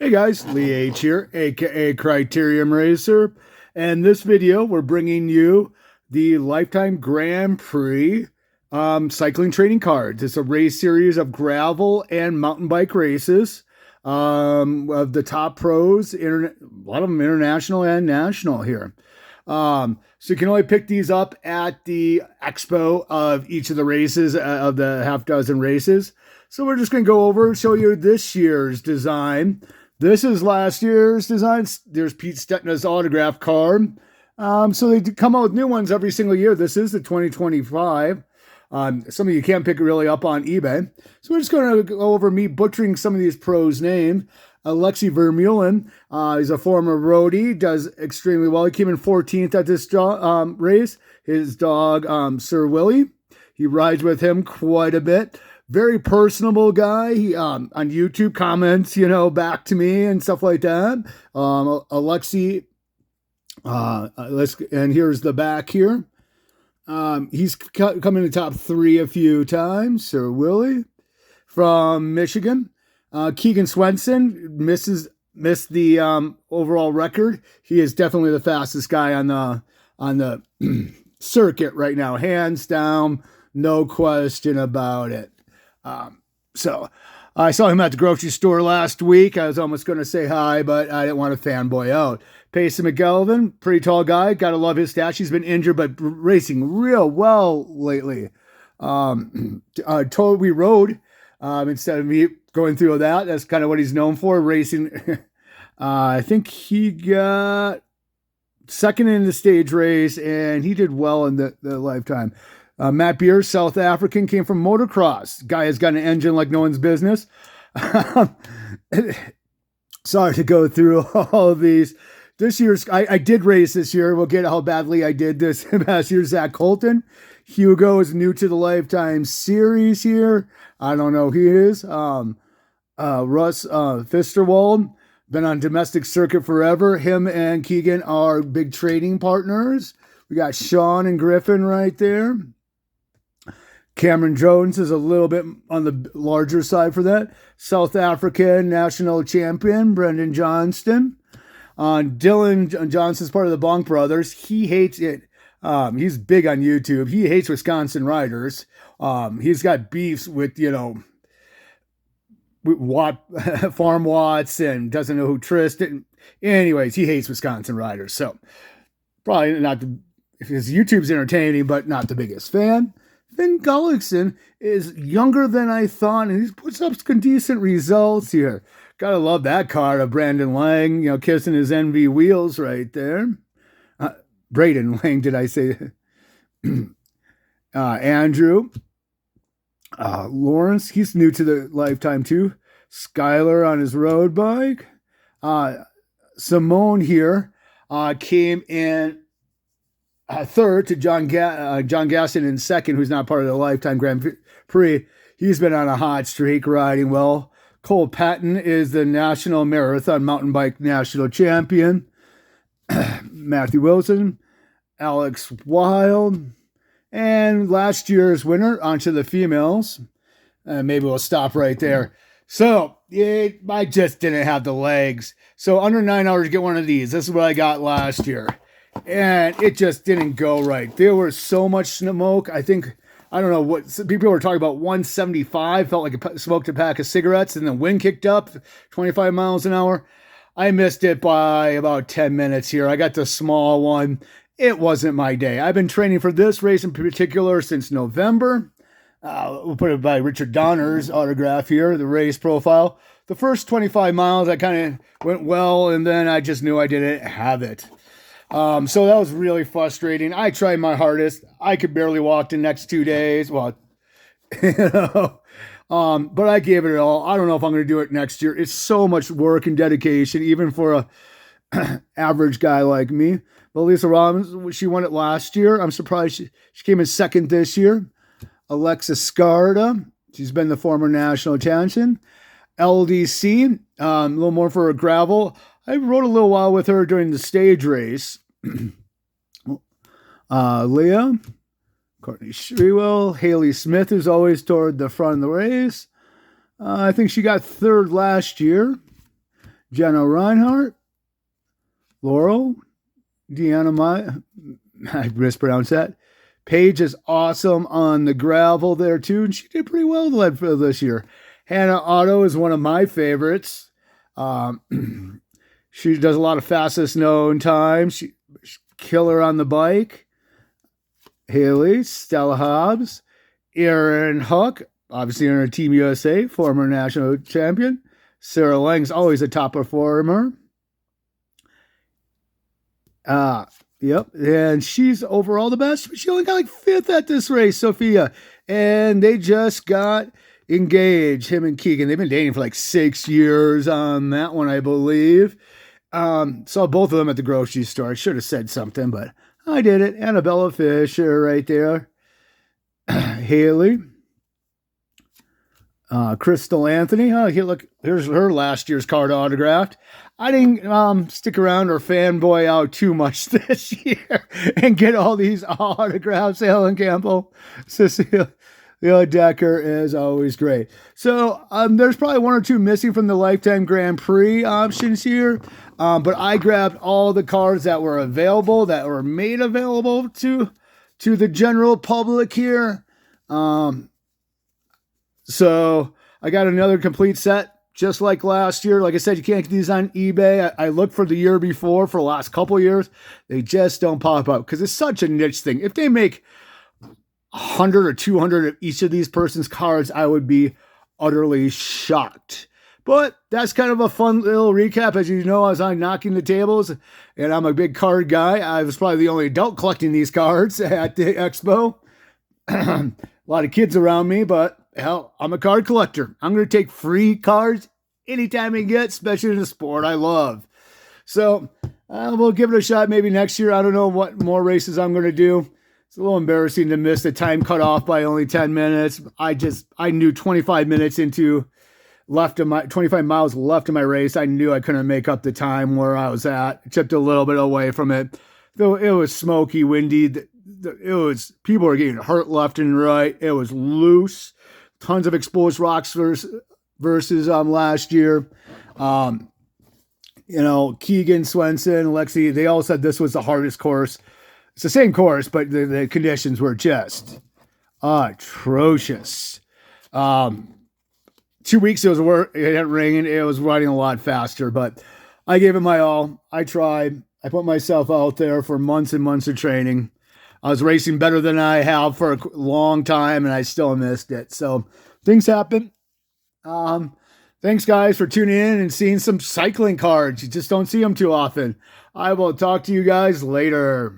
Hey guys, Lee H here, aka Criterium Racer, and this video we're bringing you the Lifetime Grand Prix cycling training cards. It's a race series of gravel and mountain bike races of the top pros, a lot of them international and national here. So you can only pick these up at the expo of each of the races, of the half dozen races. So we're just going to go over and show you this year's design. This is last year's design. There's Pete Stetna's autograph card. So they come out with new ones every single year. This is the 2025. Some of you can't pick it really up on eBay. So we're just going to go over me butchering some of these pros' names. Alexei Vermeulen, he's a former roadie, does extremely well. He came in 14th at this race. His dog, Sir Willie, he rides with him quite a bit. Very personable guy. He on YouTube comments, back to me and stuff like that. Alexei, and here's the back here. He's come in the top 3 a few times. Sir Willie from Michigan. Keegan Swenson missed the overall record. He is definitely the fastest guy on the circuit right now, hands down, no question about it. So I saw him at the grocery store last week. I was almost going to say hi, but I didn't want to fanboy out. Payson McGelvin, pretty tall guy. Got to love his stats. He's been injured, but racing real well lately. Toby Road, instead of me going through that, that's kind of what he's known for, racing. I think he got second in the stage race, and he did well in the lifetime. Matt Beer, South African, came from motocross. Guy has got an engine like no one's business. Sorry to go through all of these. This year's, I did race this year. We'll get how badly I did this last year. Zach Colton. Hugo is new to the Lifetime series here. I don't know who he is. Russ Fisterwald, been on domestic circuit forever. Him and Keegan are big trading partners. We got Sean and Griffin right there. Cameron Jones is a little bit on the larger side for that. South African national champion, Brendan Johnston. Dylan Johnson's part of the Bonk Brothers. He hates it. He's big on YouTube. He hates Wisconsin riders. He's got beefs with, Farm Watts and doesn't know who Tristan. Anyways, he hates Wisconsin riders. So probably not his YouTube's entertaining, but not the biggest fan. Finn Gullickson is younger than I thought, and he puts up some decent results here. Gotta love that card of Brandon Lang, kissing his envy wheels right there. Braden Lang, did I say? Andrew. Lawrence, he's new to the Lifetime too. Skylar on his road bike. Simone here came in third to John Gaston in second, who's not part of the Lifetime Grand Prix. He's been on a hot streak, riding well. Cole Patton is the National Marathon Mountain Bike National Champion. Matthew Wilson, Alex Wild, and last year's winner, onto the females. Maybe we'll stop right there. So, I just didn't have the legs. So, under 9 hours to get one of these. This is what I got last year. And it just didn't go right. There was so much smoke. I don't know what people were talking about. 175 felt like I smoked a pack of cigarettes, and the wind kicked up 25 miles an hour. I missed it by about 10 minutes here. I got the small one. It wasn't my day. I've been training for this race in particular since November. We'll put it by Richard Donner's autograph here, the race profile. The first 25 miles, I kind of went well, and then I just knew I didn't have it. So that was really frustrating. I tried my hardest. I could barely walk the next 2 days. Well, but I gave it all. I don't know if I'm going to do it next year. It's so much work and dedication, even for a average guy like me. But Lisa Robbins, she won it last year. I'm surprised she came in second this year. Alexa Scarda, she's been the former national champion. LDC, a little more for a gravel. I rode a little while with her during the stage race. Leah, Courtney Shriwell, Haley Smith, who's always toward the front of the race. I think she got third last year. Jenna Reinhardt, Laurel, Deanna, I mispronounced that. Paige is awesome on the gravel there too, and she did pretty well in Leadville this year. Hannah Otto is one of my favorites. She does a lot of fastest known times. She's killer on the bike. Haley, Stella Hobbs, Erin Huck, obviously in her Team USA, former national champion. Sarah Lang's always a top performer. Yep, and she's overall the best. She only got like fifth at this race, Sophia. And they just got engaged, him and Keegan. They've been dating for like 6 years on that one, I believe. Saw both of them at the grocery store. I should have said something, but I did it. Annabella Fisher right there. Haley. Crystal Anthony. Oh, look, here's her last year's card autographed. I didn't stick around or fanboy out too much this year and get all these autographs. Helen Campbell, Cecilia Decker is always great. So there's probably one or two missing from the Lifetime Grand Prix options here. But I grabbed all the cards that were available, that were made available to the general public here. So I got another complete set, just like last year. Like I said, you can't get these on eBay. I looked for the year before, for the last couple years. They just don't pop up because it's such a niche thing. If they make 100 or 200 of each of these person's cards, I would be utterly shocked. But that's kind of a fun little recap. As you know, I was on Knocking the Tables, and I'm a big card guy. I was probably the only adult collecting these cards at the expo. A lot of kids around me, but hell, I'm a card collector. I'm going to take free cards anytime I get, especially in a sport I love. So we'll give it a shot maybe next year. I don't know what more races I'm going to do. It's a little embarrassing to miss the time cut off by only 10 minutes. I knew 25 minutes into 25 miles left of my race. I knew I couldn't make up the time where I was at. I chipped a little bit away from it. Though it was smoky, windy. People were getting hurt left and right. It was loose. Tons of exposed rocks versus last year. Keegan, Swenson, Lexi, they all said this was the hardest course. It's the same course, but the conditions were just atrocious. 2 weeks it had rained. It was riding a lot faster, but I gave it my all. I tried. I put myself out there for months and months of training. I was racing better than I have for a long time, and I still missed it. So things happen. Thanks, guys, for tuning in and seeing some cycling cards. You just don't see them too often. I will talk to you guys later.